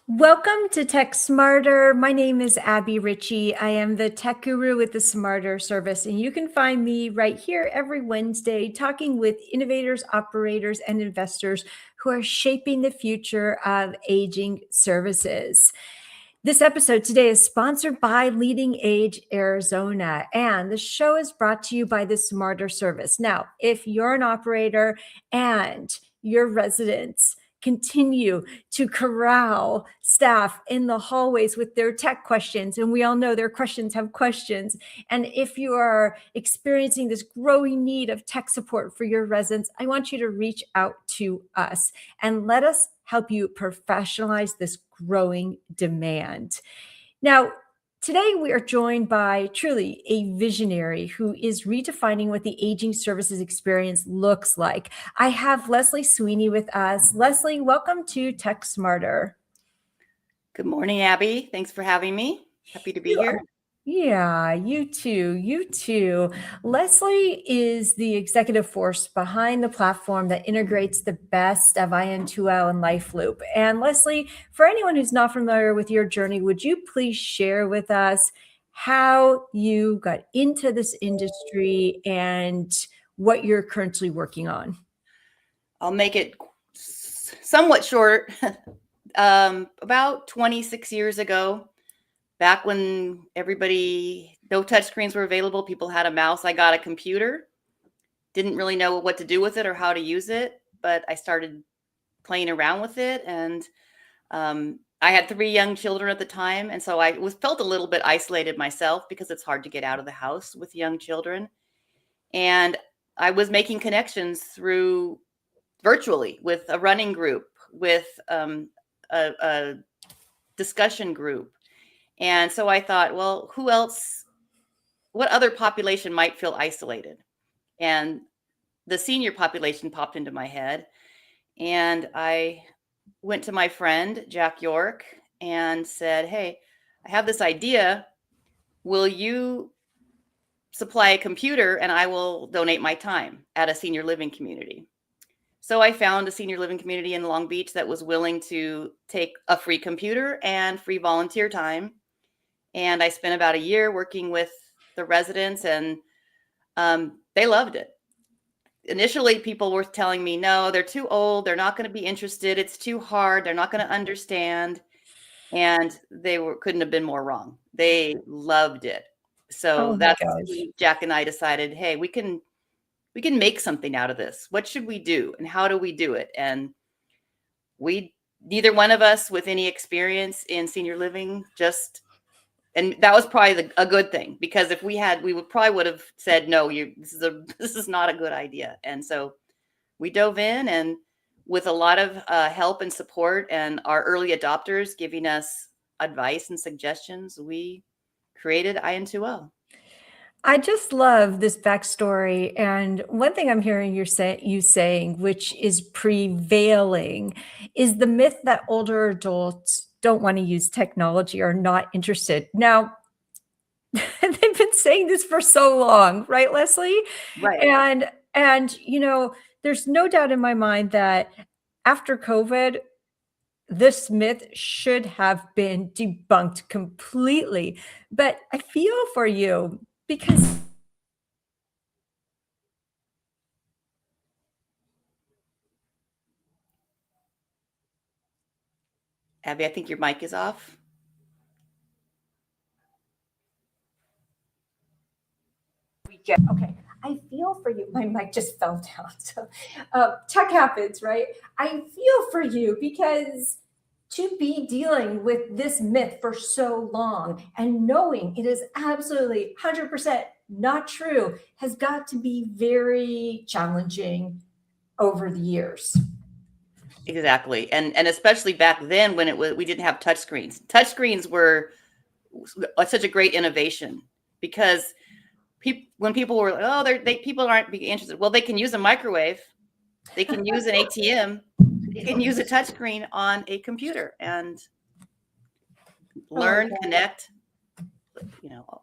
Welcome to Tech Smarter. My name is Abby Ritchie. I am the tech guru with the Smarter service, and you can find me right here every Wednesday talking with innovators, operators, and investors who are shaping the future of aging services. This episode today is sponsored by Leading Age Arizona, and the show is brought to you by the Smarter service. Now, if you're an operator and your residents continue to corral staff in the hallways with their tech questions, and we all know their questions have questions. And if you are experiencing this growing need of tech support for your residents, I want you to reach out to us and let us help you professionalize this growing demand. Now, today we are joined by truly a visionary who is redefining what the aging services experience looks like. I have Leslie Sweeney with us. Leslie, welcome to Tech Smarter. Good morning, Abby. Thanks for having me. Happy to be here. Yeah, you too. You too. Leslie is the executive force behind the platform that integrates the best of IN2L and LifeLoop. And Leslie, for anyone who's not familiar with your journey, would you please share with us how you got into this industry and what you're currently working on? I'll make it somewhat short. About 26 years ago, back when no touchscreens were available, people had a mouse. I got a computer, didn't really know what to do with it or how to use it, but I started playing around with it. And I had 3 young children at the time. And so I felt a little bit isolated myself because it's hard to get out of the house with young children. And I was making connections through virtually with a running group, with a discussion group. And so I thought, well, what other population might feel isolated? And the senior population popped into my head. And I went to my friend, Jack York, and said, hey, I have this idea. Will you supply a computer and I will donate my time at a senior living community? So I found a senior living community in Long Beach that was willing to take a free computer and free volunteer time. And I spent about a year working with the residents, and they loved it. Initially, people were telling me, no, they're too old. They're not going to be interested. It's too hard. They're not going to understand. And couldn't have been more wrong. They loved it. So that's when Jack and I decided, hey, we can make something out of this. What should we do? And how do we do it? And neither one of us with any experience in senior living, and that was probably a good thing, because if we would have said, no, this is not a good idea. And so we dove in, and with a lot of help and support and our early adopters giving us advice and suggestions, we created IN2L. I just love this backstory. And one thing I'm hearing you saying, which is prevailing, is the myth that older adults don't want to use technology or not interested. Now, they've been saying this for so long, right, Leslie? Right. And there's no doubt in my mind that after COVID, this myth should have been debunked completely. But I feel for you because Abby, I think your mic is off. Okay, I feel for you. My mic just fell down. So tech happens, right? I feel for you because to be dealing with this myth for so long and knowing it is absolutely 100% not true has got to be very challenging over the years. Exactly. And especially back then when we didn't have touchscreens. Touchscreens were such a great innovation, because when people were like, oh, people aren't being interested. Well, they can use a microwave. They can use an ATM. They can use a touchscreen on a computer and learn, connect,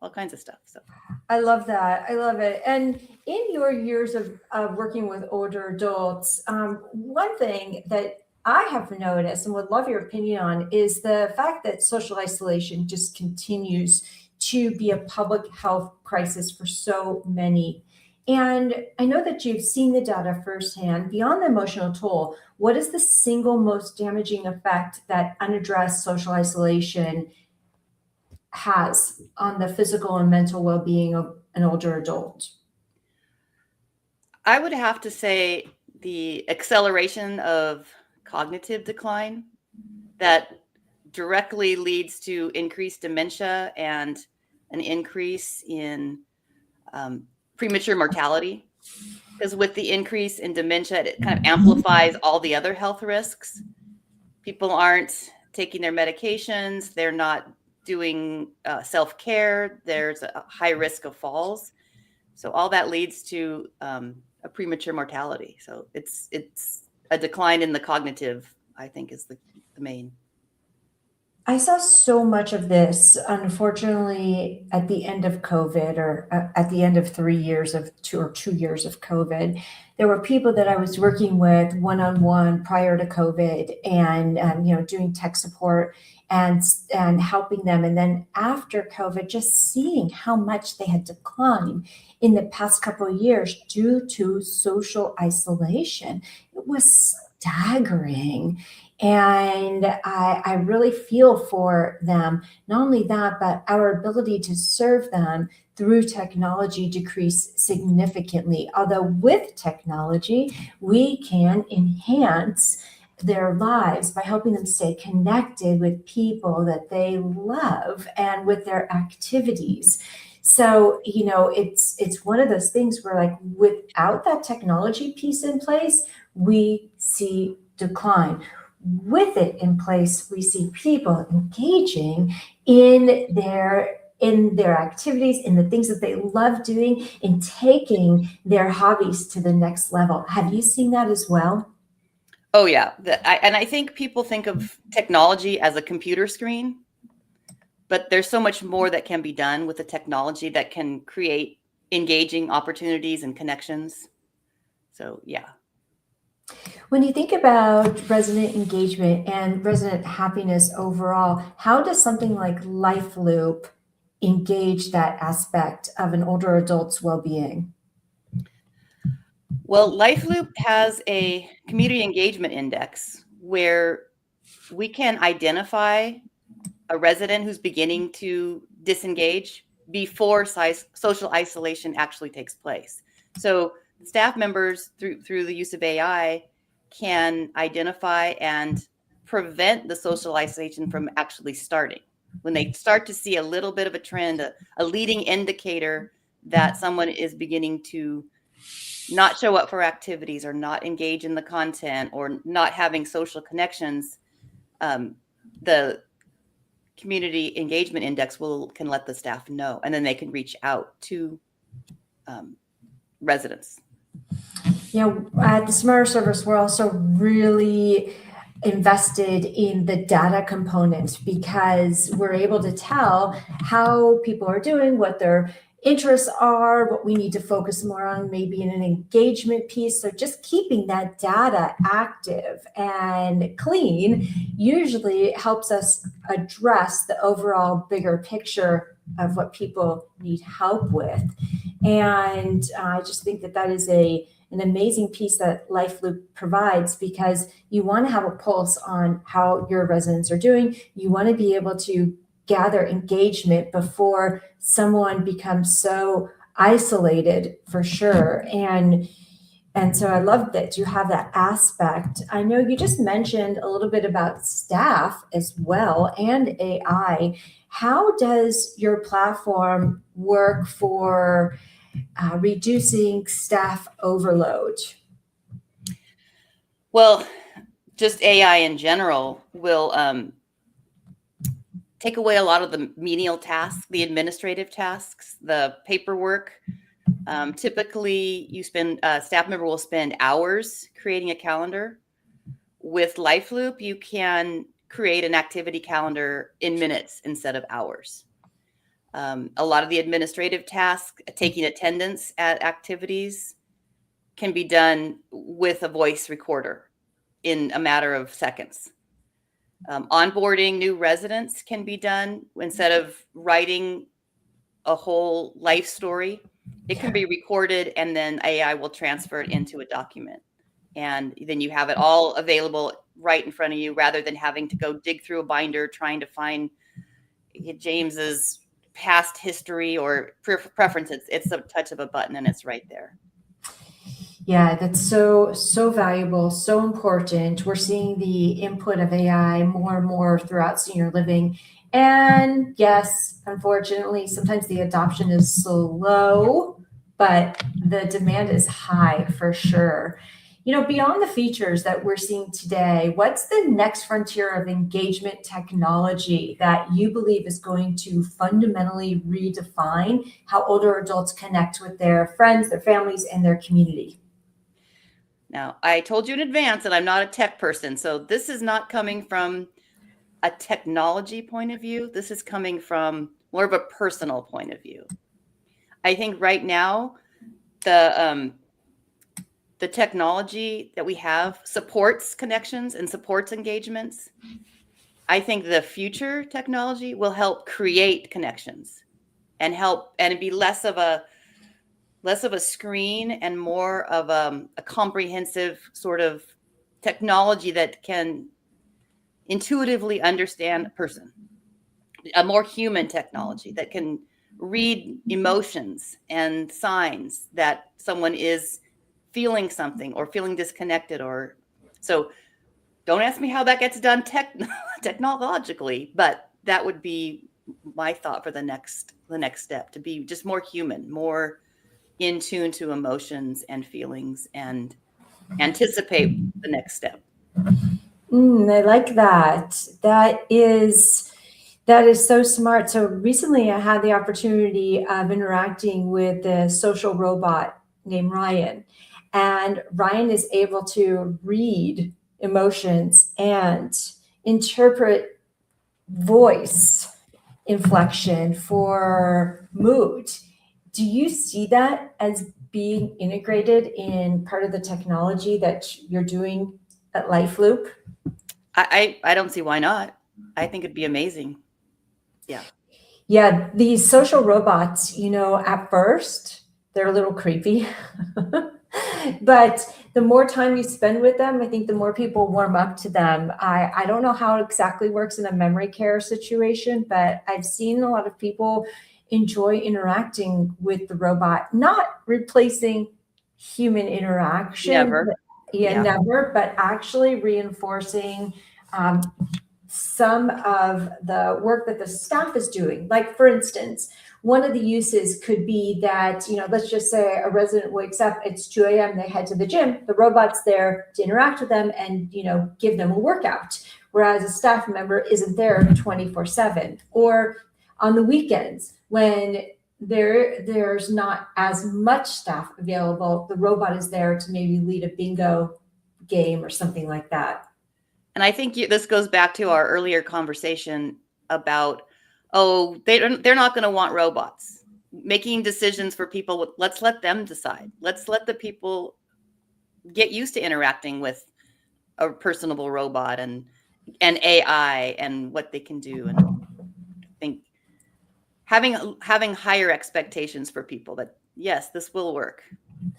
all kinds of stuff. So I love that. I love it. And in your years of working with older adults, one thing that I have noticed and would love your opinion on is the fact that social isolation just continues to be a public health crisis for so many. And I know that you've seen the data firsthand. Beyond the emotional toll, what is the single most damaging effect that unaddressed social isolation has on the physical and mental well being of an older adult? I would have to say the acceleration of cognitive decline that directly leads to increased dementia and an increase in premature mortality. Because with the increase in dementia, it kind of amplifies all the other health risks. People aren't taking their medications, they're not doing self-care, there's a high risk of falls. So all that leads to a premature mortality. So it's a decline in the cognitive, I think, is the main. I saw so much of this, unfortunately, at the end of COVID or at the end of 3 years of 2 years of COVID. There were people that I was working with one on one prior to COVID and, doing tech support and, and helping them. And then after COVID, just seeing how much they had declined in the past couple of years due to social isolation. It was staggering. And I really feel for them. Not only that, but our ability to serve them through technology decreased significantly. Although with technology, we can enhance their lives by helping them stay connected with people that they love and with their activities. So, it's one of those things where like without that technology piece in place, we see decline. With it in place, we see people engaging in their activities, in the things that they love doing, in taking their hobbies to the next level. Have you seen that as well? Oh yeah, and I think people think of technology as a computer screen, but there's so much more that can be done with the technology that can create engaging opportunities and connections. So yeah. When you think about resident engagement and resident happiness overall, how does something like LifeLoop engage that aspect of an older adult's well-being? Well, LifeLoop has a community engagement index where we can identify a resident who's beginning to disengage before social isolation actually takes place. So staff members through the use of AI can identify and prevent the social isolation from actually starting. When they start to see a little bit of a trend, a leading indicator that someone is beginning to not show up for activities or not engage in the content or not having social connections, the community engagement index can let the staff know, and then they can reach out to residents. At the Smarter Service, we're also really invested in the data component because we're able to tell how people are doing, what their interests are, what we need to focus more on, maybe in an engagement piece. So just keeping that data active and clean usually helps us address the overall bigger picture of what people need help with. And I just think that is an amazing piece that LifeLoop provides because you want to have a pulse on how your residents are doing. You want to be able to gather engagement before someone becomes so isolated, for sure. And so I love that you have that aspect. I know you just mentioned a little bit about staff as well and AI. How does your platform work for reducing staff overload? Well, just AI in general will take away a lot of the menial tasks, the administrative tasks, the paperwork. Typically, staff member will spend hours creating a calendar. With LifeLoop, you can create an activity calendar in minutes instead of hours. A lot of the administrative tasks, taking attendance at activities, can be done with a voice recorder. in a matter of seconds. Onboarding new residents can be done instead of writing a whole life story. It can be recorded and then AI will transfer it into a document. And then you have it all available right in front of you rather than having to go dig through a binder trying to find James's past history or preferences. It's a touch of a button and it's right there. Yeah, that's so valuable, so important. We're seeing the input of AI more and more throughout senior living. And yes, unfortunately, sometimes the adoption is slow, but the demand is high for sure. Beyond the features that we're seeing today, what's the next frontier of engagement technology that you believe is going to fundamentally redefine how older adults connect with their friends, their families, and their community? Now, I told you in advance that I'm not a tech person, so this is not coming from a technology point of view. This is coming from more of a personal point of view. I think right now, the technology that we have supports connections and supports engagements. I think the future technology will help create connections and be less of a screen and more of a comprehensive sort of technology that can intuitively understand a person, a more human technology that can read emotions and signs that someone is feeling something or feeling disconnected. Or so don't ask me how that gets done technologically, but that would be my thought for the next step, to be just more human, more in tune to emotions and feelings and anticipate the next step. I like that. That is so smart. So recently I had the opportunity of interacting with a social robot named Ryan. And Ryan is able to read emotions and interpret voice inflection for mood. Do you see that as being integrated in part of the technology that you're doing at LifeLoop? I don't see why not. I think it'd be amazing. Yeah. Yeah, these social robots, at first, they're a little creepy. But the more time you spend with them, I think the more people warm up to them. I don't know how it exactly works in a memory care situation, but I've seen a lot of people enjoy interacting with the robot, not replacing human interaction. Never. Yeah, never, but actually reinforcing some of the work that the staff is doing. Like, for instance, one of the uses could be that, let's just say a resident wakes up, it's 2 a.m., they head to the gym, the robot's there to interact with them and, give them a workout, whereas a staff member isn't there 24/7. Or on the weekends, when there's not as much staff available, the robot is there to maybe lead a bingo game or something like that. And I think this goes back to our earlier conversation about, they're not going to want robots making decisions for people. Let's let them decide. Let's let the people get used to interacting with a personable robot and AI and what they can do. And I think having higher expectations for people that, yes, this will work,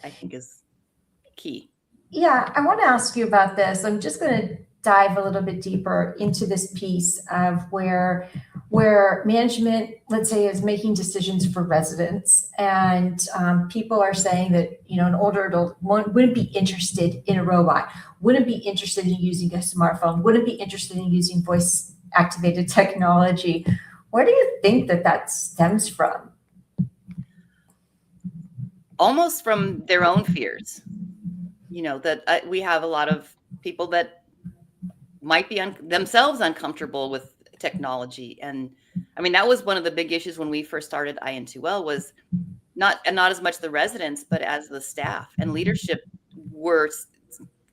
I think is key. Yeah, I want to ask you about this. I'm just going to dive a little bit deeper into this piece of where management, let's say, is making decisions for residents, and people are saying that an older adult wouldn't be interested in a robot, wouldn't be interested in using a smartphone, wouldn't be interested in using voice activated technology. Where do you think that stems from? Almost from their own fears. That we have a lot of people that might be themselves uncomfortable with technology. And I mean, that was one of the big issues when we first started IN2L, was not as much the residents, but as the staff and leadership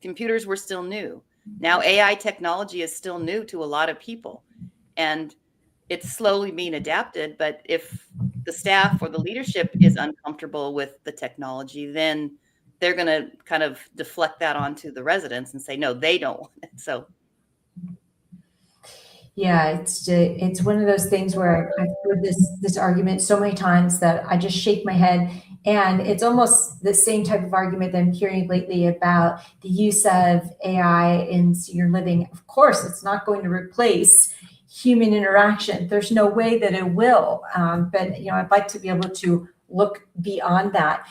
computers were still new. Now AI technology is still new to a lot of people, and it's slowly being adapted. But if the staff or the leadership is uncomfortable with the technology, then they're going to kind of deflect that onto the residents and say, no, they don't want it. So Yeah, it's one of those things where I've heard this argument so many times that I just shake my head, and it's almost the same type of argument that I'm hearing lately about the use of AI in senior living. Of course, it's not going to replace human interaction. There's no way that it will. But I'd like to be able to look beyond that.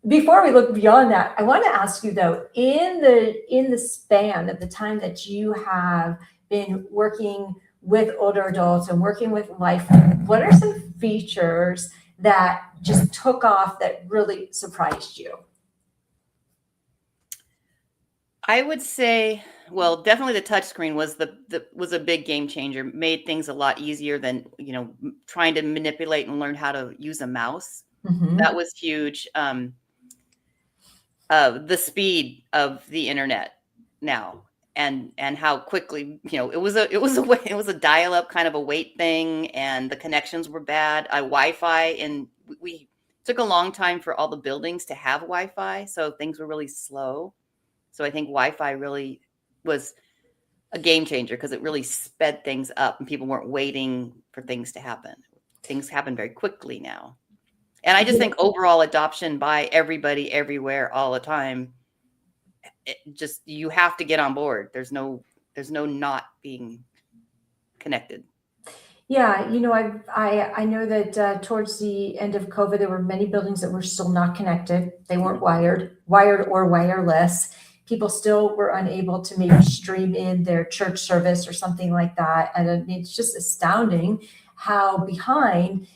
Before we look beyond that, I want to ask you though, in the span of the time that you have been working with older adults and working with LifeLoop, what are some features that just took off that really surprised you? I would say, well, definitely the touchscreen was a big game changer. Made things a lot easier than trying to manipulate and learn how to use a mouse. Mm-hmm. That was huge. The speed of the internet now, and how quickly it was a dial-up kind of a wait thing, and the connections were bad. Wi-Fi, and we took a long time for all the buildings to have Wi-Fi, so things were really slow. So I think Wi-Fi really was a game changer because it really sped things up, and people weren't waiting for things to happen. Things happen very quickly now. And I just think overall adoption by everybody, everywhere, all the time, you have to get on board. There's no not being connected. Yeah, I know that towards the end of COVID, there were many buildings that were still not connected. They weren't wired or wireless. People still were unable to maybe stream in their church service or something like that. And it's just astounding how behind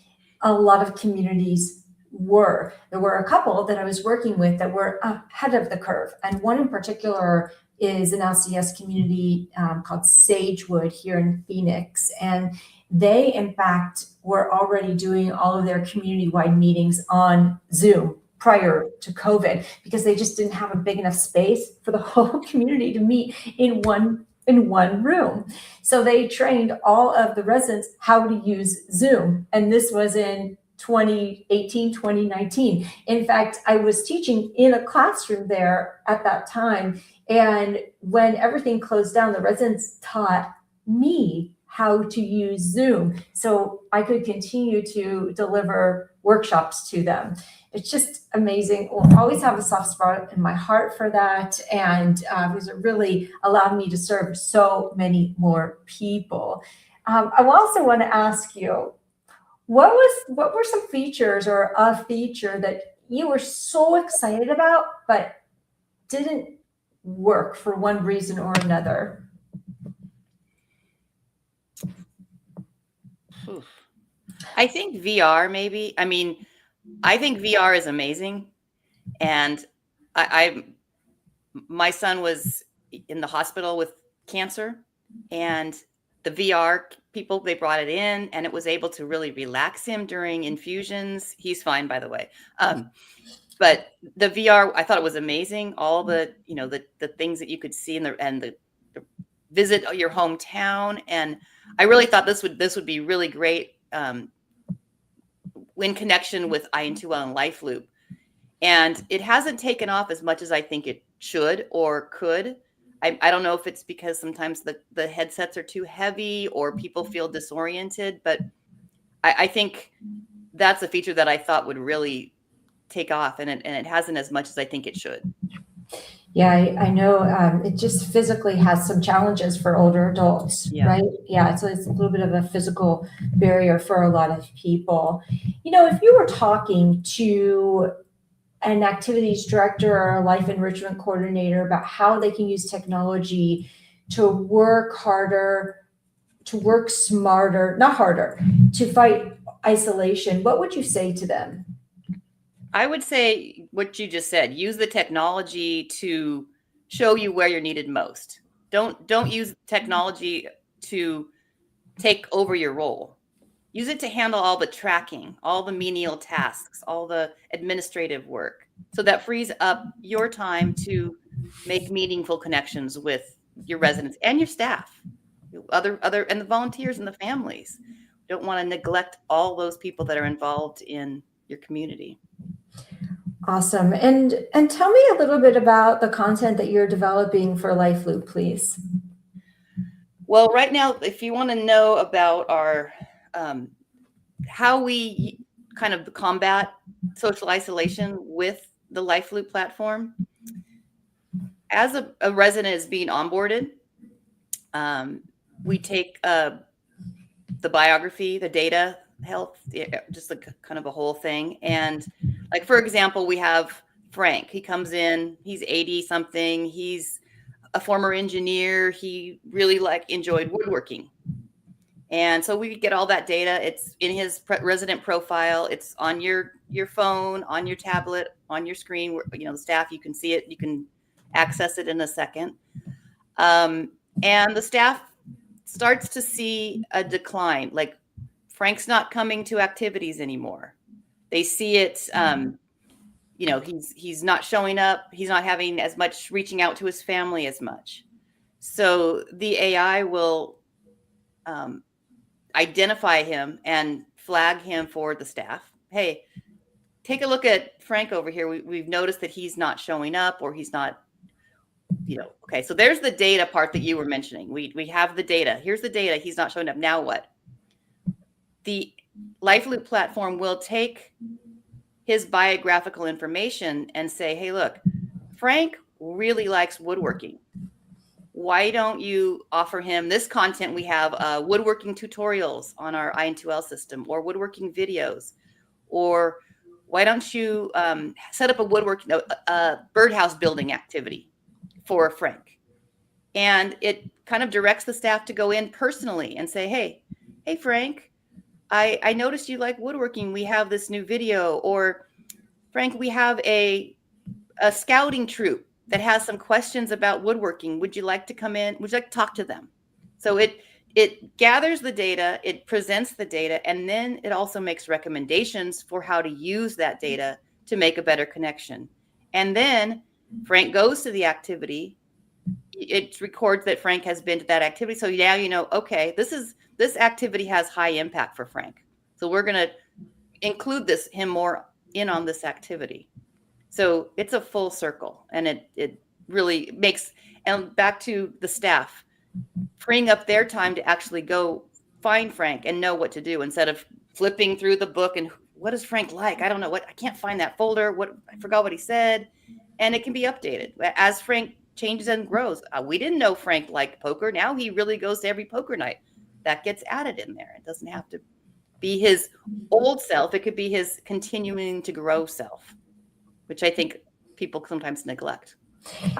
a lot of communities were. There were a couple that I was working with that were ahead of the curve. And one in particular is an LCS community called Sagewood here in Phoenix. And they, in fact, were already doing all of their community-wide meetings on Zoom prior to COVID because they just didn't have a big enough space for the whole community to meet in one room. So they trained all of the residents how to use Zoom. And this was in 2018, 2019. In fact, I was teaching in a classroom there at that time. And when everything closed down, the residents taught me how to use Zoom so I could continue to deliver workshops to them. It's just amazing. I'll always have a soft spot in my heart for that. And because it really allowed me to serve so many more people. I also want to ask you, what were some features or a feature that you were so excited about, but didn't work for one reason or another? Oof. I think VR maybe. I mean, I think VR is amazing. And my son was in the hospital with cancer, and the VR people, they brought it in, and it was able to really relax him during infusions. He's fine, by the way. But the VR, I thought it was amazing. All the, the things that you could see and the visit your hometown. And I really thought this would be really great in connection with IN2L and LifeLoop. And it hasn't taken off as much as I think it should or could. I don't know if it's because sometimes the headsets are too heavy or people feel disoriented, but I think that's a feature that I thought would really take off, and it hasn't as much as I think it should. Yeah, I know it just physically has some challenges for older adults, right? Yeah, so it's a little bit of a physical barrier for a lot of people. If you were talking to an activities director or a life enrichment coordinator about how they can use technology to work harder, to work smarter, not harder, to fight isolation, what would you say to them? I would say what you just said. Use the technology to show you where you're needed most. Don't use technology to take over your role. Use it to handle all the tracking, all the menial tasks, all the administrative work. So that frees up your time to make meaningful connections with your residents and your staff, other and the volunteers and the families. Don't want to neglect all those people that are involved in your community. Awesome. And tell me a little bit about the content that you're developing for LifeLoop, please. Well, right now, if you want to know about our how we kind of combat social isolation with the LifeLoop platform, as a resident is being onboarded, we take the biography, the data, health, just kind of a whole thing. And like, for example, we have Frank. He comes in, he's 80 something. He's a former engineer. He really enjoyed woodworking. And so we get all that data. It's in his resident profile. It's on your phone, on your tablet, on your screen. The staff, you can see it. You can access it in a second. And the staff starts to see a decline. Like, Frank's not coming to activities anymore. They see it. He's not showing up. He's not having as much reaching out to his family as much. So the AI will identify him and flag him for the staff. Hey, take a look at Frank over here. We've noticed that he's not showing up, or he's not, okay. So there's the data part that you were mentioning. We have the data. Here's the data. He's not showing up. Now what? The LifeLoop platform will take his biographical information and say, hey, look, Frank really likes woodworking. Why don't you offer him this content? We have woodworking tutorials on our IN2L system, or woodworking videos, or why don't you set up a woodworking, birdhouse building activity for Frank? And it kind of directs the staff to go in personally and say, hey, Frank, I noticed you like woodworking. We have this new video. Or, Frank, we have a scouting troop that has some questions about woodworking. Would you like to come in? Would you like to talk to them? So it gathers the data, it presents the data, and then it also makes recommendations for how to use that data to make a better connection. And then Frank goes to the activity. It records that Frank has been to that activity. So now okay, this activity has high impact for Frank. So we're going to include him more in on this activity. So it's a full circle, and it really makes, and back to the staff, freeing up their time to actually go find Frank and know what to do, instead of flipping through the book and what does Frank like? I don't know, I can't find that folder. I forgot what he said. And it can be updated as Frank changes and grows. We didn't know Frank liked poker. Now he really goes to every poker night. That gets added in there. It doesn't have to be his old self. It could be his continuing to grow self, which I think people sometimes neglect.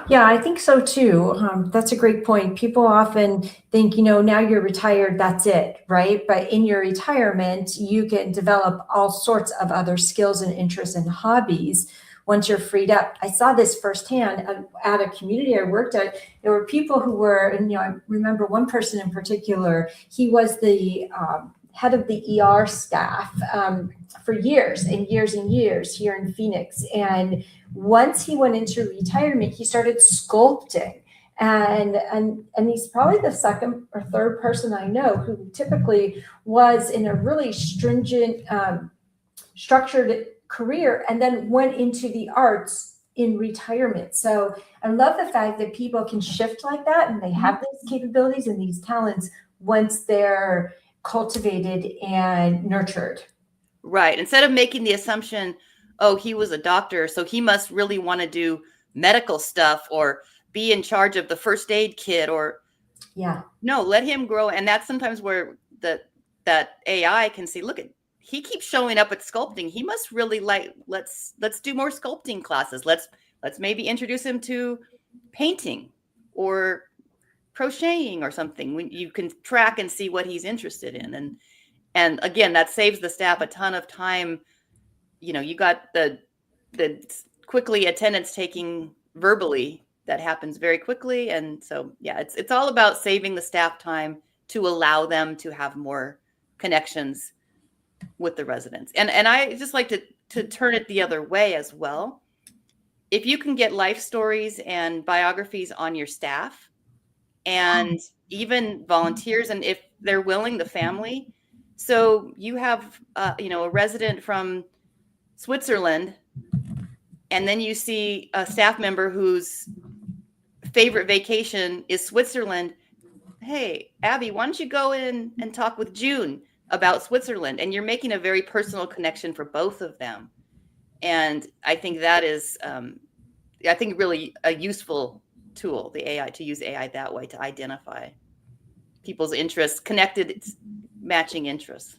Yeah, I think so too. That's a great point. People often think, now you're retired, that's it, right? But in your retirement, you can develop all sorts of other skills and interests and hobbies once you're freed up. I saw this firsthand at a community I worked at. There were people who were, and I remember one person in particular, he was the head of the ER staff for years and years and years here in Phoenix. And once he went into retirement, he started sculpting. And he's probably the second or third person I know who typically was in a really stringent, structured career, and then went into the arts in retirement. So I love the fact that people can shift like that, and they have these capabilities and these talents once they're cultivated and nurtured. Right. Instead of making the assumption, oh, he was a doctor, so he must really want to do medical stuff or be in charge of the first aid kit, or no, let him grow. And that's sometimes where that AI can see, look, he keeps showing up at sculpting. He must really let's do more sculpting classes. Let's maybe introduce him to painting or crocheting or something. When you can track and see what he's interested in. And again, that saves the staff a ton of time. You got the quickly attendance taking verbally, that happens very quickly. And so, yeah, it's all about saving the staff time to allow them to have more connections with the residents. And I just like to turn it the other way as well. If you can get life stories and biographies on your staff, and even volunteers, and if they're willing, the family. So you have, a resident from Switzerland and then you see a staff member whose favorite vacation is Switzerland. Hey, Abby, why don't you go in and talk with June about Switzerland? And you're making a very personal connection for both of them. And I think that is, I think really a useful tool, the AI, to use AI that way to identify people's interests, connected, matching interests.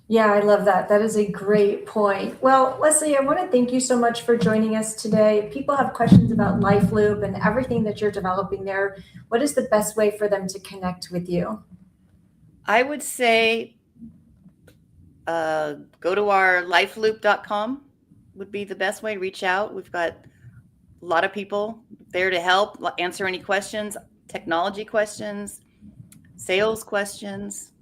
Yeah, I love that. That is a great point. Well, Leslie, I want to thank you so much for joining us today. If people have questions about LifeLoop and everything that you're developing there, what is the best way for them to connect with you? I would say go to our lifeloop.com would be the best way. Reach out. We've got a lot of people there to help answer any questions, technology questions, sales questions.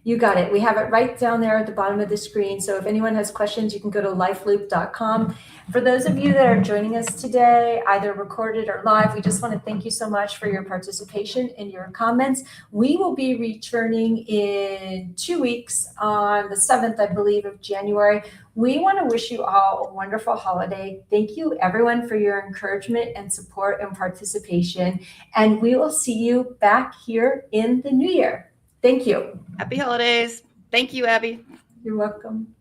You got it. We have it right down there at the bottom of the screen. So if anyone has questions, you can go to lifeloop.com. For those of you that are joining us today, either recorded or live, we just want to thank you so much for your participation and your comments. We will be returning in 2 weeks on the 7th, I believe, of January. We want to wish you all a wonderful holiday. Thank you, everyone, for your encouragement and support and participation. And we will see you back here in the new year. Thank you. Happy holidays. Thank you, Abby. You're welcome.